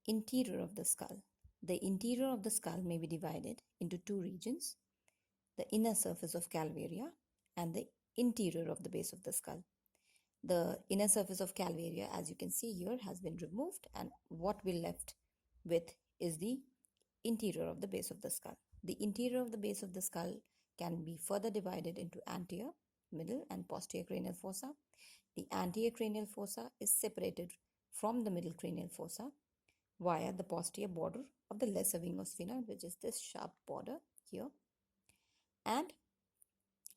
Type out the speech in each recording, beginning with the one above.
Interior of the skull. The interior of the skull may be divided into two regions, the inner surface of calvaria and the interior of the base of the skull. The inner surface of calvaria, as you can see here, has been removed, and what we're left with is the interior of the base of the skull. The interior of the base of the skull can be further divided into anterior, middle, and posterior cranial fossa. The anterior cranial fossa is separated from the middle cranial fossa via the posterior border of the lesser wing of sphenoid, which is this sharp border here, and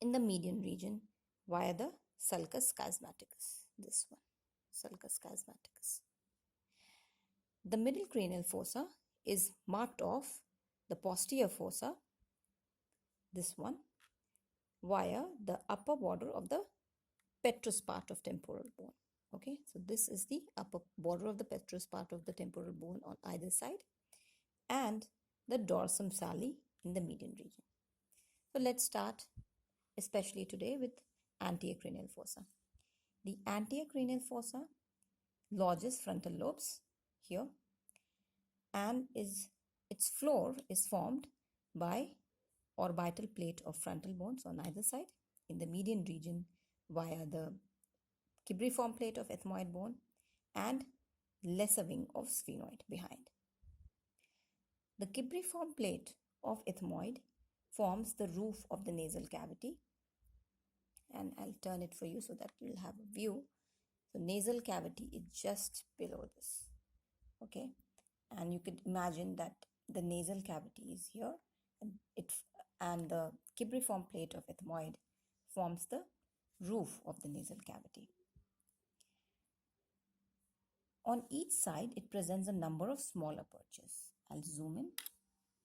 in the median region via the sulcus chiasmaticus, this one, sulcus chiasmaticus. The middle cranial fossa is marked off the posterior fossa, this one, via the upper border of the petrous part of temporal bone. Okay, so this is the upper border of the petrous part of the temporal bone on either side, and the dorsum sali in the median region. So let's start, especially today, with anterior cranial fossa. The anterior cranial fossa lodges frontal lobes here, and its floor is formed by orbital plate of frontal bones on either side in the median region via the cibriform plate of ethmoid bone and lesser wing of sphenoid behind. The cibriform plate of ethmoid forms the roof of the nasal cavity, and I'll turn it for you so that you'll have a view. So nasal cavity is just below this, okay, and you could imagine that the nasal cavity is here, and the cibriform plate of ethmoid forms the roof of the nasal cavity. On each side, it presents a number of small apertures. I'll zoom in.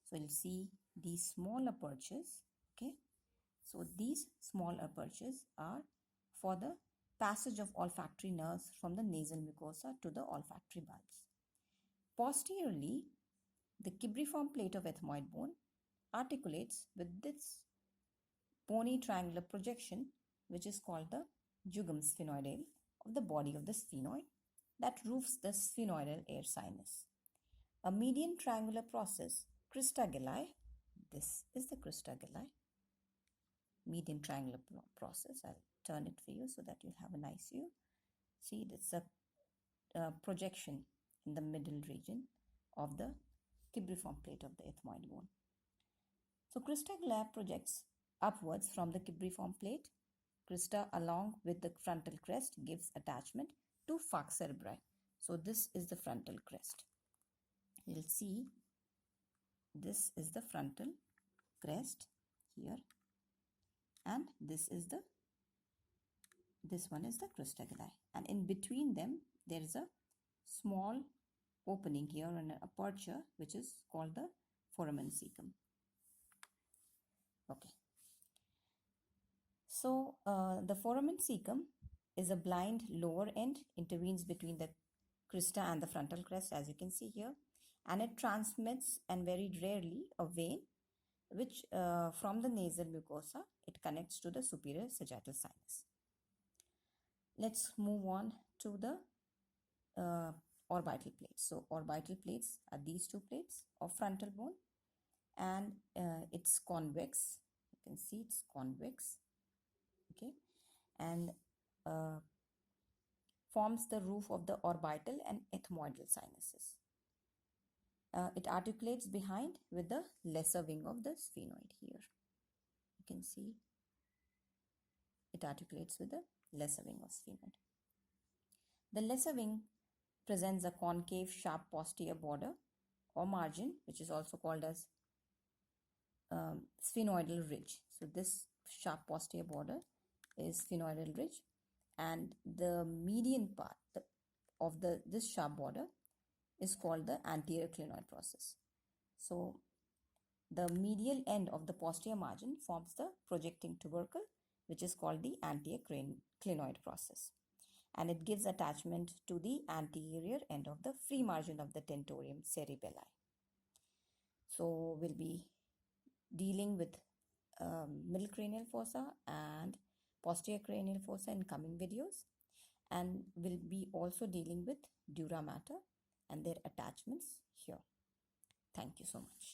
So you'll see these small apertures, okay. So these small apertures are for the passage of olfactory nerves from the nasal mucosa to the olfactory bulbs. Posteriorly, the cibriform plate of ethmoid bone articulates with this bony triangular projection, which is called the jugum sphenoidale of the body of the sphenoid that roofs the sphenoidal air sinus. A median triangular process, crista galli, this is the crista galli, median triangular process. I'll turn it for you so that you'll have a nice view. See, it's a projection in the middle region of the cibriform plate of the ethmoid bone. So crista galli projects upwards from the cibriform plate. Crista along with the frontal crest gives attachment to falx cerebri. So this is the frontal crest. You'll see this is the frontal crest here, and this one is the crista galli, and in between them there is a small opening here and an aperture which is called the foramen cecum. Okay, so the foramen cecum is a blind lower end, intervenes between the crista and the frontal crest, as you can see here, and it transmits, and very rarely, a vein which from the nasal mucosa it connects to the superior sagittal sinus. Let's move on to the orbital plates. So orbital plates are these two plates of frontal bone, and it's convex. You can see it's convex, okay, and forms the roof of the orbital and ethmoidal sinuses. It articulates behind with the lesser wing of the sphenoid here. You can see it articulates with the lesser wing of sphenoid. The lesser wing presents a concave sharp posterior border or margin, which is also called as sphenoidal ridge. So this sharp posterior border is sphenoidal ridge, and the median part of this sharp border is called the anterior clinoid process. So the medial end of the posterior margin forms the projecting tubercle, which is called the anterior clinoid process, and it gives attachment to the anterior end of the free margin of the tentorium cerebelli. So we'll be dealing with middle cranial fossa and posterior cranial fossa in coming videos, and we'll be also dealing with dura mater and their attachments here. Thank you so much.